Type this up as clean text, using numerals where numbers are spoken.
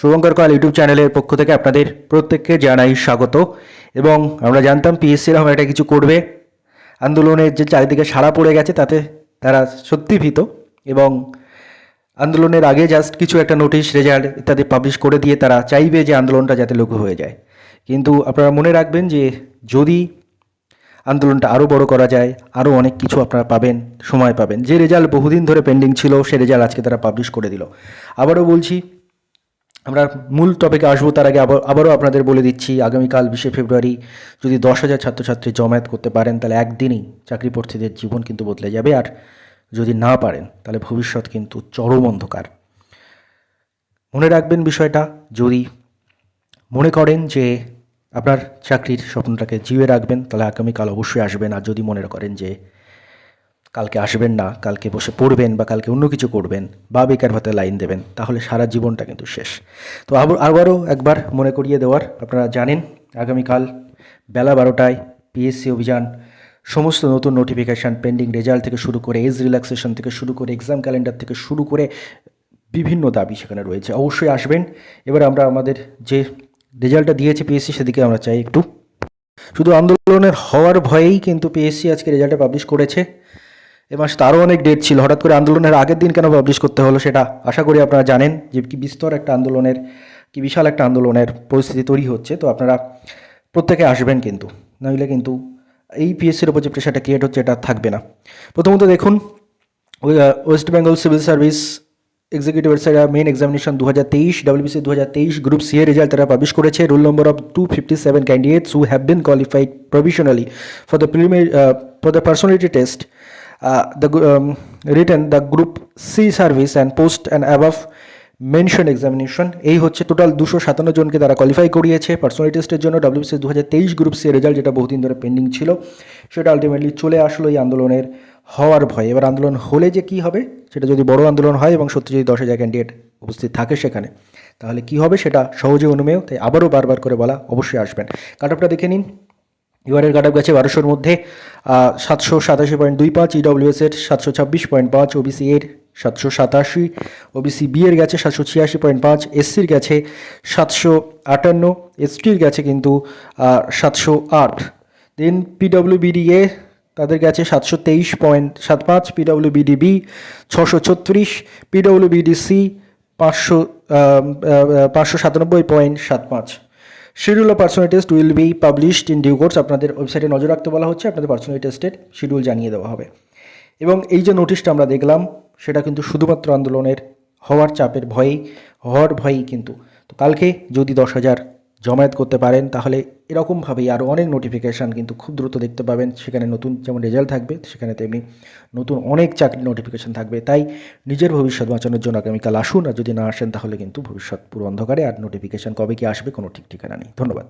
Shubhankar call YouTube চ্যানেলের পক্ষ থেকে আপনাদের প্রত্যেককে জানাই স্বাগত। এবং আমরা জানতাম পিএসসি এরকম একটা কিছু করবে, আন্দোলনের যে চারিদিকে সাড়া পড়ে গেছে তাতে তারা সত্যি ভীত। এবং আন্দোলনের আগে জাস্ট কিছু একটা নোটিশ, রেজাল্ট ইত্যাদি পাবলিশ করে দিয়ে তারা চাইবে যে আন্দোলনটা যাতে লঘু হয়ে যায়। কিন্তু আপনারা মনে রাখবেন যে যদি আন্দোলনটা আরও বড় করা যায়, আরও অনেক কিছু আপনারা পাবেন, সময় পাবেন। যে রেজাল্ট বহুদিন ধরে পেন্ডিং ছিল সে রেজাল্ট আজকে তারা পাবলিশ করে দিল। আবারও বলছি, আমরা মূল টপিকে আসবো তার আগে আবারও আপনাদের বলে দিচ্ছি, আগামীকাল 20শে ফেব্রুয়ারি যদি 10,000 ছাত্রছাত্রী জমায়েত করতে পারেন তাহলে একদিনই চাকরি প্রার্থীদের জীবন কিন্তু বদলে যাবে। আর যদি না পারেন তাহলে ভবিষ্যৎ কিন্তু চরম অন্ধকার। মনে রাখবেন বিষয়টা। যদি মনে করেন যে আপনার চাকরির স্বপ্নটাকে জিয়ে রাখবেন তাহলে আগামীকাল অবশ্যই আসবেন। আর যদি মনে করেন যে কালকে আসবেন না, কালকে বসে পড়বেন বা কালকে অন্য কিছু করবেন বা বেকার ভাতে লাইন দেবেন, তাহলে সারা জীবনটা কিন্তু শেষ। তো আবারও একবার মনে করিয়ে দেওয়ার, আপনারা জানেন আগামীকাল বেলা 12টায় পিএসসি অভিযান, সমস্ত নতুন নোটিফিকেশান, পেন্ডিং রেজাল্ট থেকে শুরু করে এজ রিল্যাক্সেশন থেকে শুরু করে এক্সাম ক্যালেন্ডার থেকে শুরু করে বিভিন্ন দাবি সেখানে রয়েছে। অবশ্যই আসবেন। এবার আমরা আমাদের যে রেজাল্টটা দিয়েছে পিএসসি সেদিকে আমরা চাই একটু। শুধু আন্দোলনের হওয়ার ভয়েই কিন্তু পিএসসি আজকে রেজাল্টটা পাবলিশ করেছে। এ মাসে তো আরও অনেক ডেট ছিল, হঠাৎ করে আন্দোলনের আগের দিন কেন পাবলিশ করতে হলো সেটা আশা করি আপনারা জানেন যে কি বিস্তর একটা আন্দোলনের, কি বিশাল একটা আন্দোলনের পরিস্থিতি তৈরি হচ্ছে। তো আপনারা প্রত্যেকে আসবেন কিন্তু, নইলে কিন্তু এই পিএসসির ওপর যে প্রেশারটা ক্রিয়েট হচ্ছে এটা থাকবে না। প্রথমত দেখুন, ওয়েস্ট বেঙ্গল সিভিল সার্ভিস এক্সিকিউটিভের main examination 2023 WBCS 2023 group C এর রেজাল্ট তারা পাবলিশ করেছে। Roll number of 257 candidates who have been qualified provisionally for the personality test written the group C service and post and above mentioned examination। এই হচ্ছে total 257 জনকে তারা qualify করিয়েছে personality টেস্টের জন্য। ডব্লিউবিসি 2023 গ্রুপ সি রেজাল্ট যেটা বহুদিন ধরে পেন্ডিং ছিল সেটা আলটিমেটলি চলে আসলো এই আন্দোলনের হওয়ার ভয়ে। এবার আন্দোলন হলে যে কী হবে, সেটা যদি বড় আন্দোলন হয় এবং সত্যি যদি 10,000 ক্যান্ডিডেট উপস্থিত থাকে সেখানে, তাহলে কী হবে সেটা সহজে অনুমেয়। তাই আবারও বারবার করে বলা, অবশ্যই আসবেন। কাট অফটা দেখে নিন। ইউআরের কাট অফ গেছে 1200-র মধ্যে 787.25, ইডব্লিউএসের 726.5, ওবিসি এর 787, ওবিসি বি এর গেছে 786.5, এসসির গেছে 758, এসটির গেছে কিন্তু 708। দেন পিডব্লিউবিডিএ তাদের গেছে 723.75, PWBDB 636, PWBDC 597.75। Schedule of personal test will be published in due course. আপনাদের ওয়েবসাইটে নজর রাখতে বলা হচ্ছে, আপনাদের পার্সোনাল টেস্টের শিডিউল জানিয়ে দেওয়া হবে। এবং এই যে নোটিশটা আমরা দেখলাম সেটা কিন্তু শুধুমাত্র আন্দোলনের হওয়ার চাপের ভয়েই, হওয়ার ভয়েই কিন্তু। তো কালকে যদি 10,000 জমায়েত করতে পারেন তাহলে এরকমভাবেই আরও অনেক নোটিফিকেশান কিন্তু খুব দ্রুত দেখতে পাবেন। সেখানে নতুন যেমন রেজাল্ট থাকবে, সেখানে তেমনি নতুন অনেক চাকরি নোটিফিকেশান থাকবে। তাই নিজের ভবিষ্যৎ বাঁচানোর জন্য আগামীকাল আসুন। আর যদি না আসেন তাহলে কিন্তু ভবিষ্যৎ পুরো অন্ধকারে, আর নোটিফিকেশান কবে কি আসবে কোনো ঠিক ঠিকানা নেই। ধন্যবাদ।